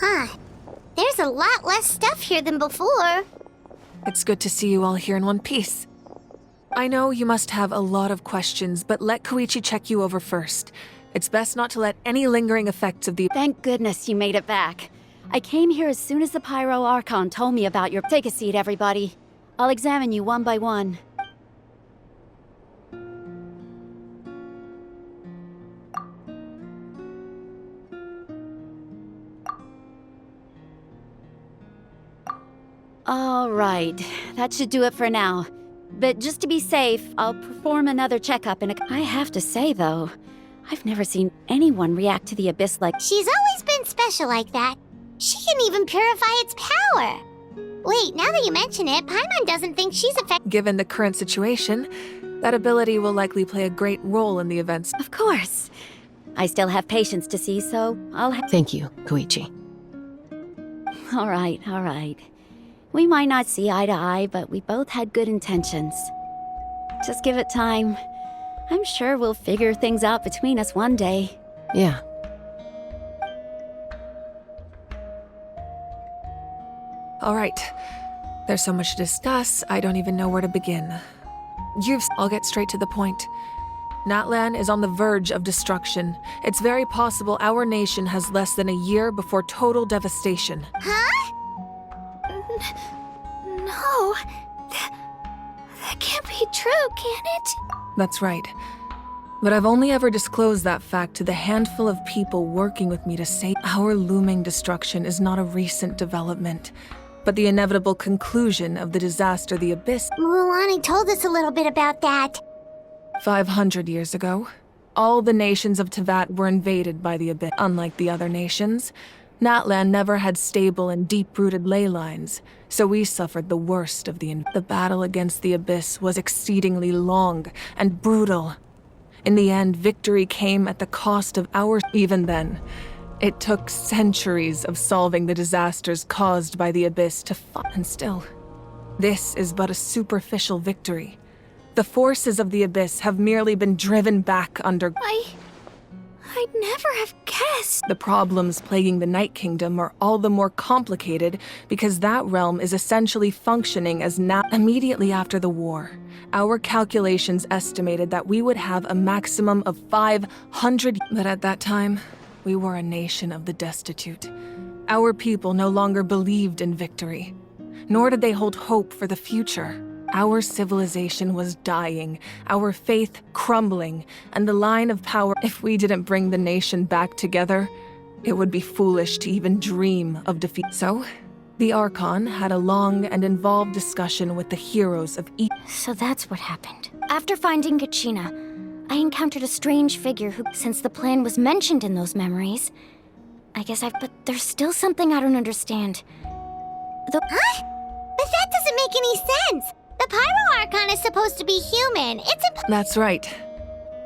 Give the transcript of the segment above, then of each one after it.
Huh. There's a lot less stuff here than before. It's good to see you all here in one piece. I know you must have a lot of questions, but let Koichi check you over first. It's best not to let any lingering effects of the— Thank goodness you made it back. I came here as soon as the Pyro Archon told me about your— Take a seat, everybody. I'll examine you one by one. All right, that should do it for now. But just to be safe, I'll perform another checkup in a— I have to say, though, I've never seen anyone react to the Abyss like— She's always been special like that. She can even purify its power. Wait, now that you mention it, Paimon doesn't think she's affected. Given the current situation, that ability will likely play a great role in the events. Of course. I still have patients to see, so I'll have— Thank you, Koichi. All right. We might not see eye to eye, but we both had good intentions. Just give it time. I'm sure we'll figure things out between us one day. Yeah. All right. There's so much to discuss, I don't even know where to begin. I'll get straight to the point. Natlan is on the verge of destruction. It's very possible our nation has less than a year before total devastation. Huh? No. That can't be true, can it? That's right. But I've only ever disclosed that fact to the handful of people working with me to say our looming destruction is not a recent development, but the inevitable conclusion of the disaster the Abyss— Mulani told us a little bit about that. 500 years ago, all the nations of Teyvat were invaded by the Abyss. Unlike the other nations, Natlan never had stable and deep-rooted ley lines, so we suffered the worst of the battle against the Abyss was exceedingly long and brutal. In the end, victory came at the cost of our— Even then, it took centuries of solving the disasters caused by the Abyss to and still, this is but a superficial victory. The forces of the Abyss have merely been driven back under— I'd never have guessed. The problems plaguing the Night Kingdom are all the more complicated because that realm is essentially functioning as immediately after the war. Our calculations estimated that we would have a maximum of 500, but at that time, we were a nation of the destitute. Our people no longer believed in victory, nor did they hold hope for the future. Our civilization was dying, our faith crumbling, and the line of power— If we didn't bring the nation back together, it would be foolish to even dream of defeat. So, the Archon had a long and involved discussion with the heroes of each— So that's what happened. After finding Gachina, I encountered a strange figure who, since the plan was mentioned in those memories, but there's still something I don't understand. Huh? But that doesn't make any sense! The Pyro Archon is supposed to be human. That's right.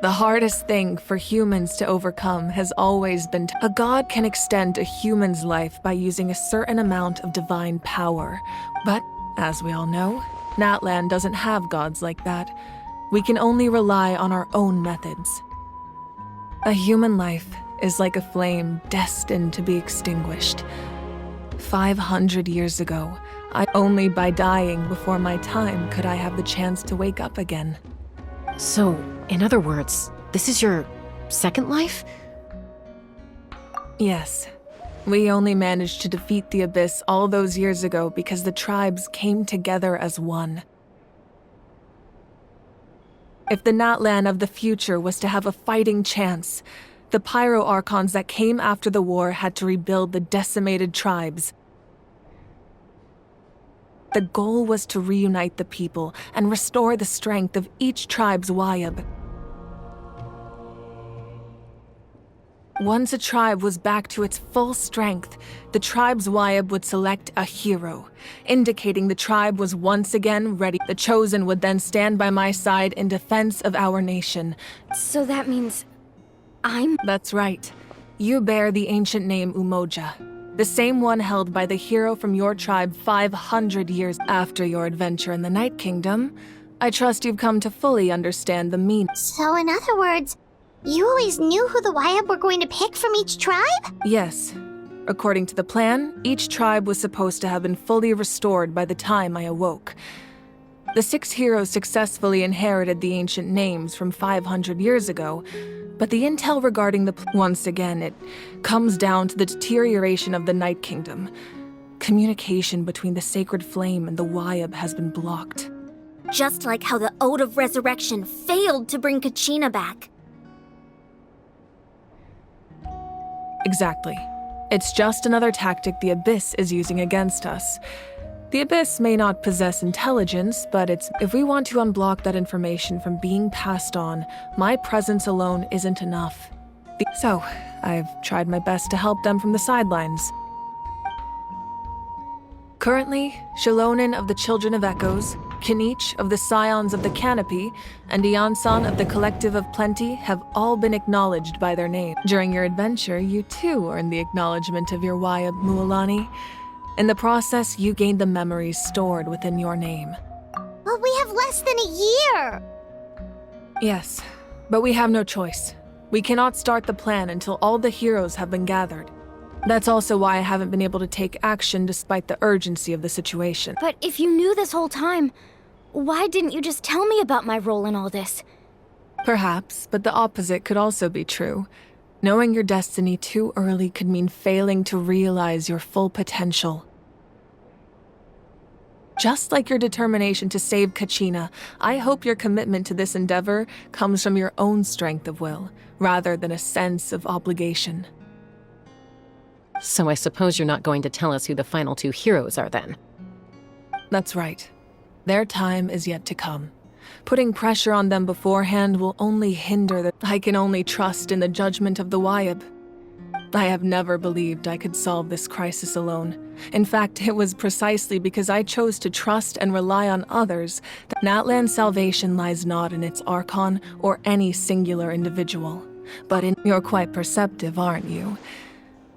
The hardest thing for humans to overcome has always been— A god can extend a human's life by using a certain amount of divine power. But, as we all know, Natlan doesn't have gods like that. We can only rely on our own methods. A human life is like a flame destined to be extinguished. 500 years ago, only by dying before my time could I have the chance to wake up again. So, in other words, this is your second life? Yes. We only managed to defeat the Abyss all those years ago because the tribes came together as one. If the Natlan of the future was to have a fighting chance, the Pyro Archons that came after the war had to rebuild the decimated tribes. The goal was to reunite the people and restore the strength of each tribe's Wayab. Once a tribe was back to its full strength, the tribe's Wayab would select a hero, indicating the tribe was once again ready. The Chosen would then stand by my side in defense of our nation. So that means That's right. You bear the ancient name Umoja, the same one held by the hero from your tribe 500 years after your adventure in the Night Kingdom. I trust you've come to fully understand the meaning. So in other words, you always knew who the Wayab were going to pick from each tribe? Yes. According to the plan, each tribe was supposed to have been fully restored by the time I awoke. The 6 heroes successfully inherited the ancient names from 500 years ago, but the intel regarding once again, it comes down to the deterioration of the Night Kingdom. Communication between the Sacred Flame and the Wyab has been blocked. Just like how the Ode of Resurrection failed to bring Kachina back. Exactly. It's just another tactic the Abyss is using against us. The Abyss may not possess intelligence, but if we want to unblock that information from being passed on, my presence alone isn't enough. So, I've tried my best to help them from the sidelines. Currently, Shalonin of the Children of Echoes, Kinich of the Scions of the Canopy, and Iansan of the Collective of Plenty have all been acknowledged by their name. During your adventure, you too earned the acknowledgement of your Wyab Mualani. In the process, you gained the memories stored within your name. But we have less than a year! Yes, but we have no choice. We cannot start the plan until all the heroes have been gathered. That's also why I haven't been able to take action despite the urgency of the situation. But if you knew this whole time, why didn't you just tell me about my role in all this? Perhaps, but the opposite could also be true. Knowing your destiny too early could mean failing to realize your full potential. Just like your determination to save Kachina, I hope your commitment to this endeavor comes from your own strength of will, rather than a sense of obligation. So I suppose you're not going to tell us who the final 2 heroes are then? That's right. Their time is yet to come. Putting pressure on them beforehand will only hinder that. I can only trust in the judgment of the Wyab. I have never believed I could solve this crisis alone. In fact, it was precisely because I chose to trust and rely on others that Natlan's salvation lies not in its Archon or any singular individual, but in. You're quite perceptive, aren't you?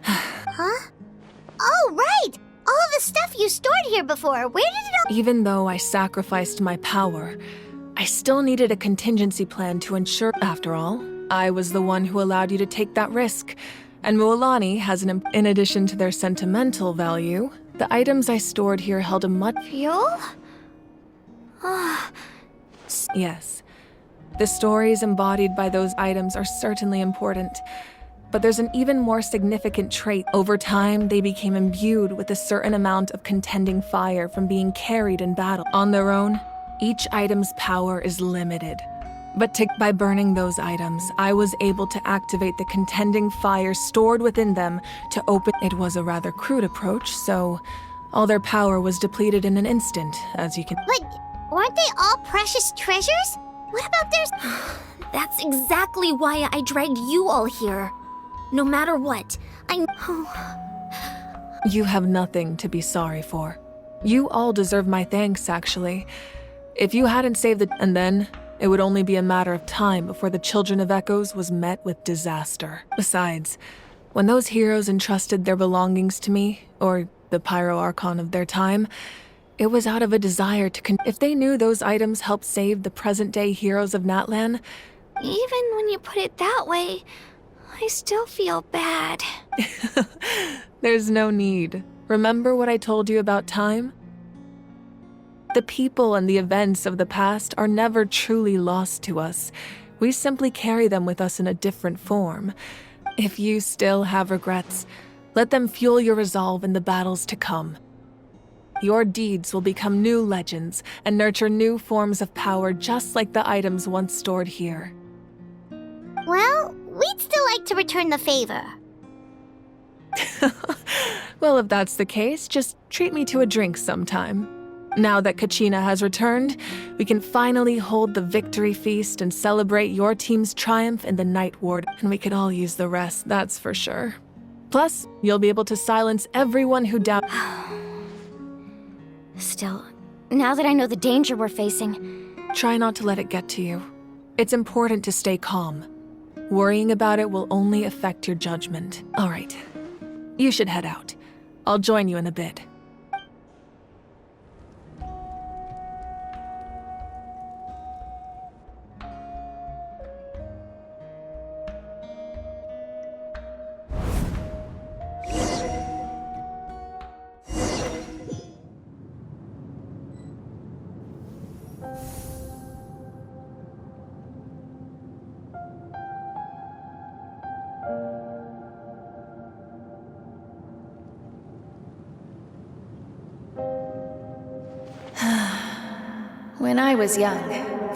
Huh? Oh, right! All of the stuff you stored here before, where did it all— Even though I sacrificed my power, I still needed a contingency plan to ensure. After all, I was the one who allowed you to take that risk. And Mualani has in addition to their sentimental value, the items I stored here held a much— Fuel? Yes. The stories embodied by those items are certainly important. But there's an even more significant trait. Over time, they became imbued with a certain amount of contending fire from being carried in battle. On their own, each item's power is limited. But by burning those items, I was able to activate the contending fire stored within them to open. It was a rather crude approach, so all their power was depleted in an instant, as you can. But weren't they all precious treasures? What about theirs? That's exactly why I dragged you all here. No matter what, You have nothing to be sorry for. You all deserve my thanks, actually. If you hadn't saved the— And then, it would only be a matter of time before the Children of Echoes was met with disaster. Besides, when those heroes entrusted their belongings to me, or the Pyro Archon of their time, it was out of a desire to if they knew those items helped save the present-day heroes of Natlan. Even when you put it that way, I still feel bad. There's no need. Remember what I told you about time? The people and the events of the past are never truly lost to us. We simply carry them with us in a different form. If you still have regrets, let them fuel your resolve in the battles to come. Your deeds will become new legends and nurture new forms of power just like the items once stored here. Well, we'd still like to return the favor. Well, if that's the case, just treat me to a drink sometime. Now that Kachina has returned, we can finally hold the victory feast and celebrate your team's triumph in the Night Ward, and we could all use the rest, that's for sure. Plus, you'll be able to silence everyone who doubts. Still, now that I know the danger we're facing, Try not to let it get to you. It's important to stay calm. Worrying about it will only affect your judgment. All right, you should head out. I'll join you in a bit. When I was young,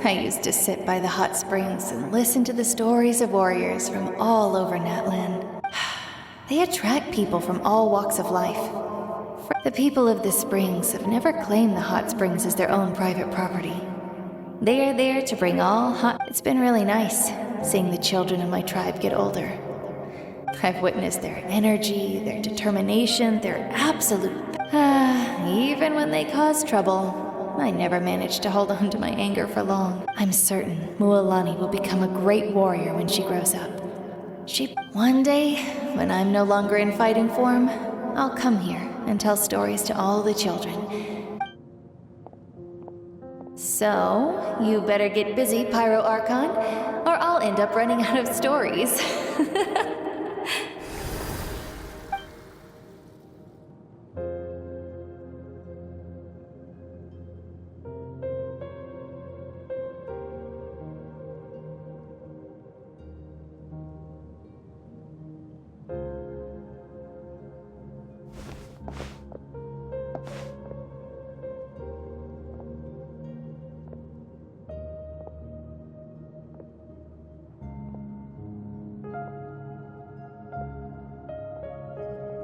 I used to sit by the hot springs and listen to the stories of warriors from all over Natlan. They attract people from all walks of life. The people of the springs have never claimed the hot springs as their own private property. They are there to bring all hot... It's been really nice seeing the children of my tribe get older. I've witnessed their energy, their determination, their absolute... even when they cause trouble, I never managed to hold on to my anger for long. I'm certain Mualani will become a great warrior when she grows up. One day, when I'm no longer in fighting form, I'll come here and tell stories to all the children. So, you better get busy, Pyro Archon, or I'll end up running out of stories.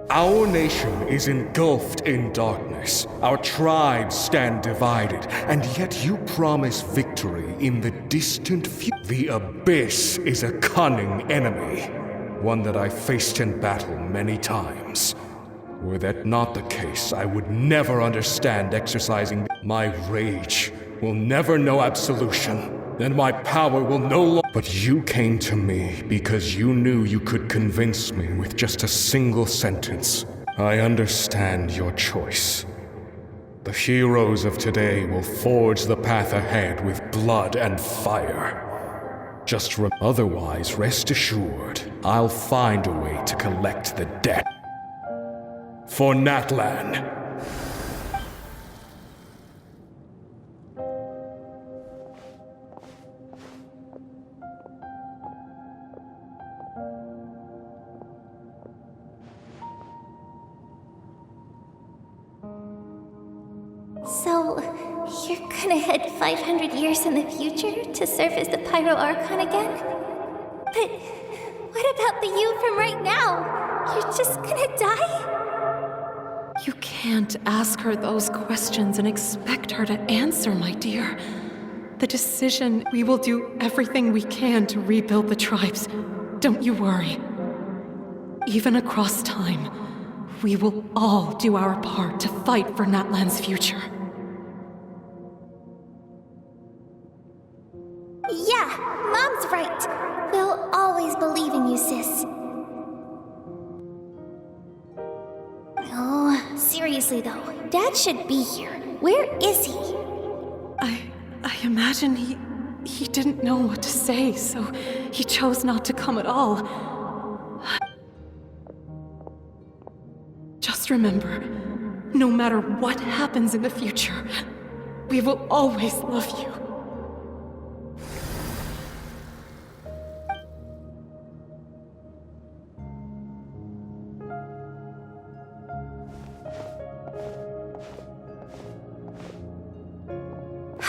Our nation is engulfed in darkness. Our tribes stand divided, and yet you promise victory in the distant future. The Abyss is a cunning enemy, one that I faced in battle many times. Were that not the case, I would never understand exercising. My rage will never know absolution, and my power will no longer... But you came to me because you knew you could convince me with just a single sentence. I understand your choice. The heroes of today will forge the path ahead with blood and fire. Otherwise, rest assured, I'll find a way to collect the debt. For Natlan. So, you're gonna head 500 years in the future to serve as the Pyro Archon again? But what about the you from right now? You're just gonna die? You can't ask her those questions and expect her to answer, my dear. The decision, we will do everything we can to rebuild the tribes. Don't you worry. Even across time, we will all do our part to fight for Natlan's future. Yeah, Mom's right. We'll always believe in you, sis. Oh, seriously though, Dad should be here. Where is he? I imagine he didn't know what to say, so he chose not to come at all. Just remember, no matter what happens in the future, we will always love you.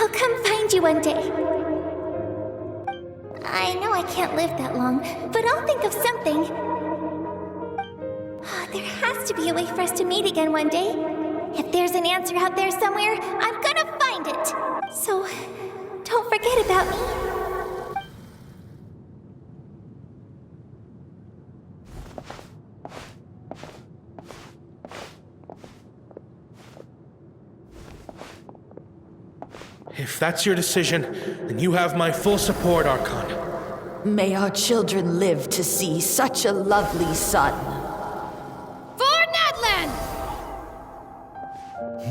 I'll come find you one day. I know I can't live that long, but I'll think of something. There has to be a way for us to meet again one day. If there's an answer out there somewhere, I'm gonna find it. So, don't forget about me. If that's your decision, then you have my full support, Archon. May our children live to see such a lovely son. For Natlan!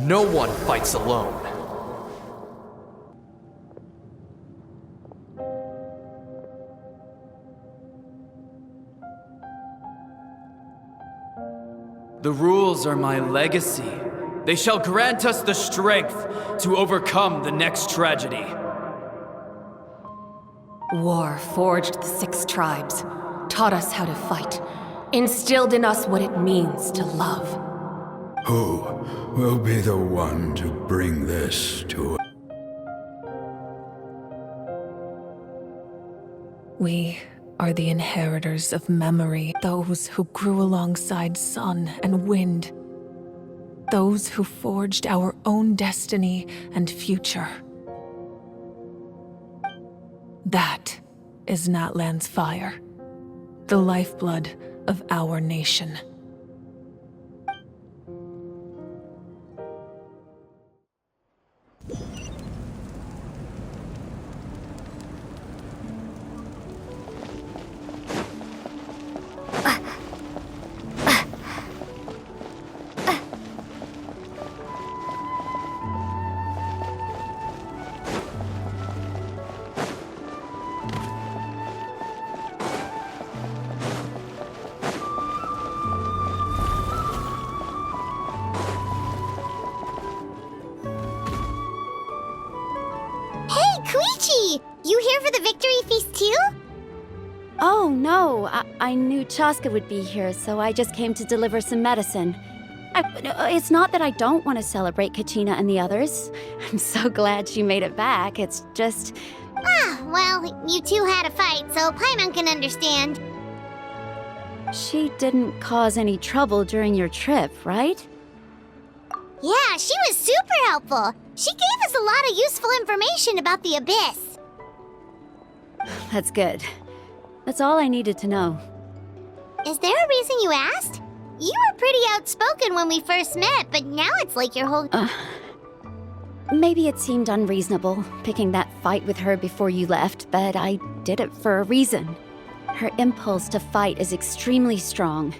No one fights alone. The rules are my legacy. They shall grant us the strength to overcome the next tragedy. War forged the 6 tribes, taught us how to fight, instilled in us what it means to love. Who will be the one to bring this to... We are the inheritors of memory, those who grew alongside sun and wind, those who forged our own destiny and future. That is Natlan's fire, the lifeblood of our nation. You here for the victory feast too? Oh, no. I knew Chaska would be here, so I just came to deliver some medicine. It's not that I don't want to celebrate Kachina and the others. I'm so glad she made it back. It's just... Well, you two had a fight, so Paimon can understand. She didn't cause any trouble during your trip, right? Yeah, she was super helpful. She gave us a lot of useful information about the Abyss. That's good. That's all I needed to know. Is there a reason you asked? You were pretty outspoken when we first met, but now it's like your whole... Maybe it seemed unreasonable, picking that fight with her before you left, but I did it for a reason. Her impulse to fight is extremely strong.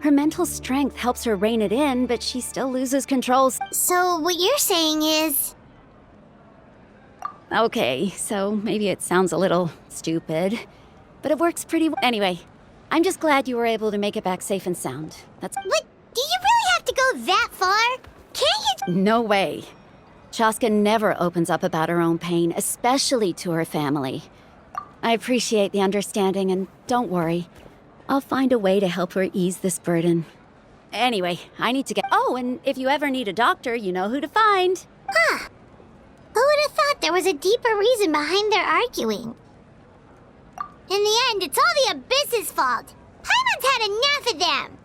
Her mental strength helps her rein it in, but she still loses control. So what you're saying is... Okay, so maybe it sounds a little stupid, but it works pretty well. Anyway, I'm just glad you were able to make it back safe and sound. That's... What? Do you really have to go that far? Can't you... No way. Chaska never opens up about her own pain, especially to her family. I appreciate the understanding, and don't worry. I'll find a way to help her ease this burden. Anyway, I need to get... Oh, and if you ever need a doctor, you know who to find. Huh. Who would have thought there was a deeper reason behind their arguing? In the end, it's all the Abyss's fault. Paimon's had enough of them.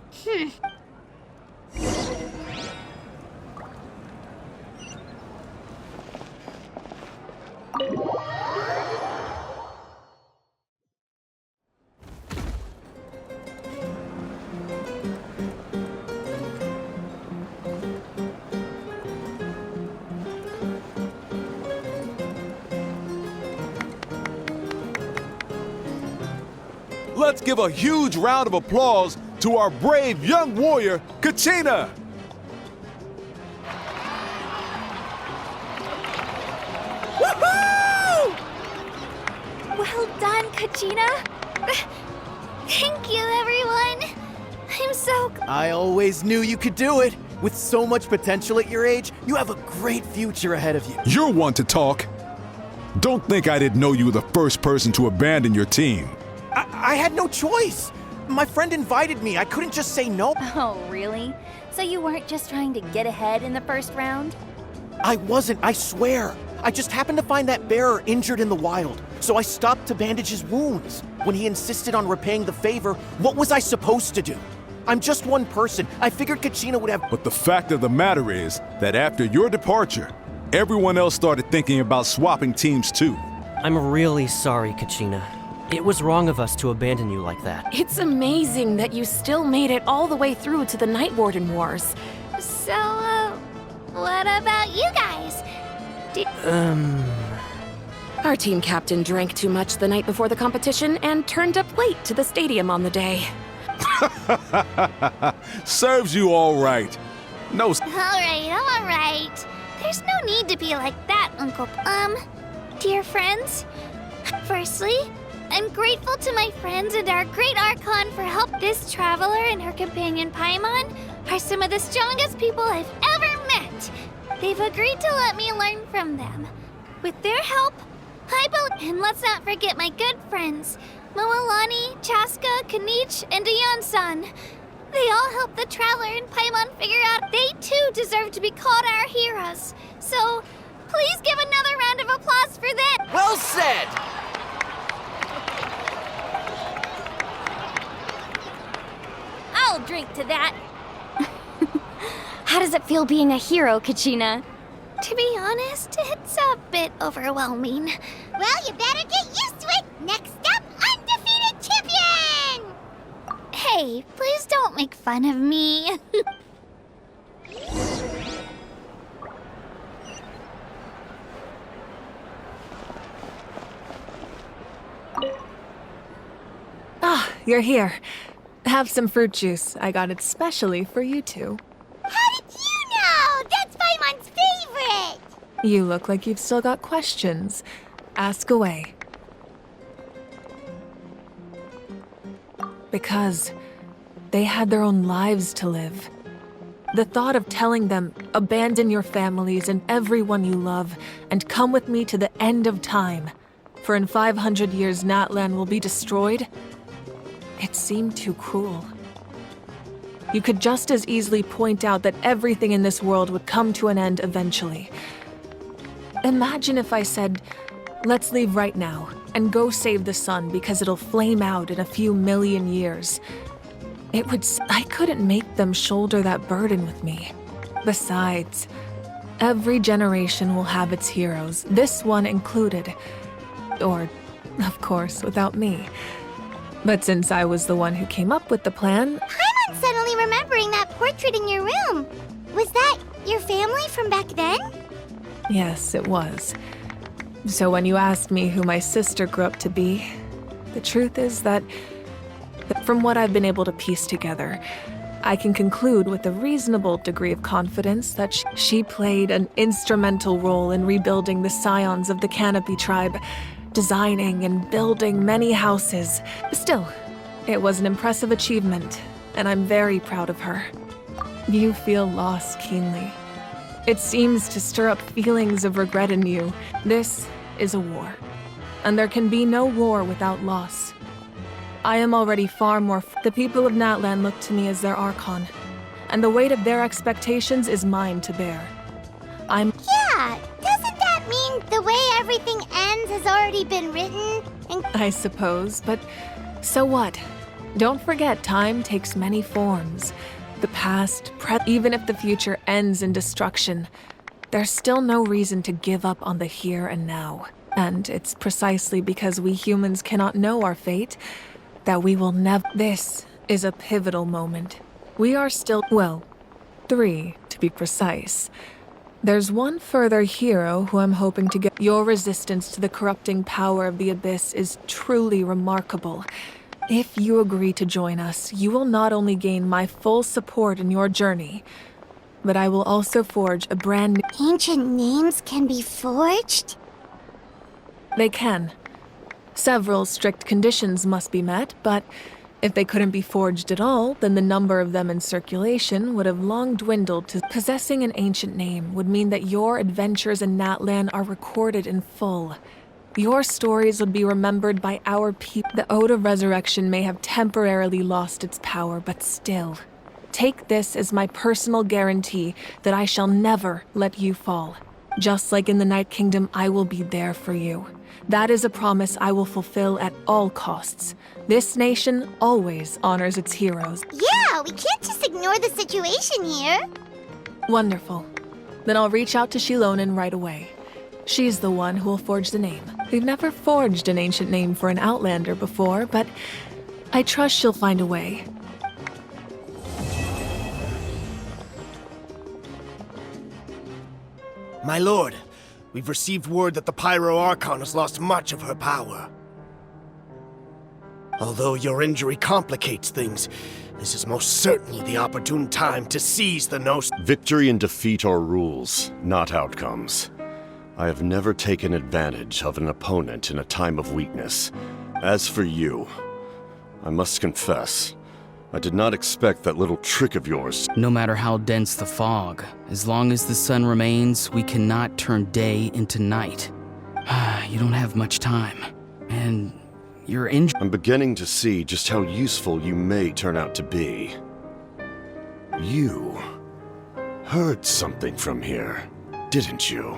Let's give a huge round of applause to our brave young warrior, Kachina! Woohoo! Well done, Kachina. Thank you, everyone. I'm so... I always knew you could do it. With so much potential at your age, you have a great future ahead of you. You're one to talk. Don't think I didn't know you were the first person to abandon your team. I had no choice. My friend invited me. I couldn't just say no. Oh, really? So you weren't just trying to get ahead in the first round? I wasn't, I swear. I just happened to find that bearer injured in the wild, so I stopped to bandage his wounds. When he insisted on repaying the favor, what was I supposed to do? I'm just one person. I figured Kachina would have... But the fact of the matter is that after your departure, everyone else started thinking about swapping teams too. I'm really sorry, Kachina. It was wrong of us to abandon you like that. It's amazing that you still made it all the way through to the Night Warden Wars. So, what about you guys? Our team captain drank too much the night before the competition and turned up late to the stadium on the day. Serves you all right. No... All right. There's no need to be like that, Uncle... Dear friends, firstly, I'm grateful to my friends and our great Archon for help. This traveler and her companion Paimon are some of the strongest people I've ever met. They've agreed to let me learn from them. With their help, I believe... And let's not forget my good friends, Moalani, Chaska, Kanich, and Dion-san. They all helped the traveler and Paimon figure out they too deserve to be called our heroes. So, please give another round of applause for them. Well said! I'll drink to that. How does it feel being a hero, Kachina? To be honest, it's a bit overwhelming. Well, you better get used to it. Next up, undefeated champion! Hey, please don't make fun of me. Ah, you're here. Have some fruit juice. I got it specially for you two. How did you know? That's Paimon's favorite! You look like you've still got questions. Ask away. Because they had their own lives to live. The thought of telling them, abandon your families and everyone you love, and come with me to the end of time, for in 500 years Natlan will be destroyed, it seemed too cruel. You could just as easily point out that everything in this world would come to an end eventually. Imagine if I said, let's leave right now and go save the sun because it'll flame out in a few million years. I couldn't make them shoulder that burden with me. Besides, every generation will have its heroes, this one included. Or, of course, without me. But since I was the one who came up with the plan... Paimon's suddenly remembering that portrait in your room. Was that your family from back then? Yes, it was. So when you asked me who my sister grew up to be, the truth is that from what I've been able to piece together, I can conclude with a reasonable degree of confidence that she played an instrumental role in rebuilding the scions of the Canopy tribe, designing and building many houses. Still, it was an impressive achievement, and I'm very proud of her. You feel loss keenly. It seems to stir up feelings of regret in you. This is a war, and there can be no war without loss. I am already far more... The people of Natlan look to me as their Archon, and the weight of their expectations is mine to bear. Yeah, doesn't that mean the way everything ends has already been written? I suppose, but so what? Don't forget, time takes many forms. The past, even if the future ends in destruction, there's still no reason to give up on the here and now. And it's precisely because we humans cannot know our fate that we will never... This is a pivotal moment. We are still... well, 3, to be precise. There's one further hero who I'm hoping to get... Your resistance to the corrupting power of the Abyss is truly remarkable. If you agree to join us, you will not only gain my full support in your journey, but I will also forge a brand new... Ancient names can be forged? They can. Several strict conditions must be met, but if they couldn't be forged at all, then the number of them in circulation would have long dwindled to... Possessing an ancient name would mean that your adventures in Natlan are recorded in full. Your stories would be remembered by our people. The Ode of Resurrection may have temporarily lost its power, but still. Take this as my personal guarantee that I shall never let you fall. Just like in the Night Kingdom, I will be there for you. That is a promise I will fulfill at all costs. This nation always honors its heroes. Yeah, we can't just ignore the situation here. Wonderful. Then I'll reach out to Shilonen right away. She's the one who will forge the name. We've never forged an ancient name for an Outlander before, but I trust she'll find a way. My lord, we've received word that the Pyro Archon has lost much of her power. Although your injury complicates things, this is most certainly the opportune time to seize the Gnost. Victory and defeat are rules, not outcomes. I have never taken advantage of an opponent in a time of weakness. As for you, I must confess, I did not expect that little trick of yours. No matter how dense the fog, as long as the sun remains, we cannot turn day into night. You don't have much time, and you're injured. I'm beginning to see just how useful you may turn out to be. You heard something from here, didn't you?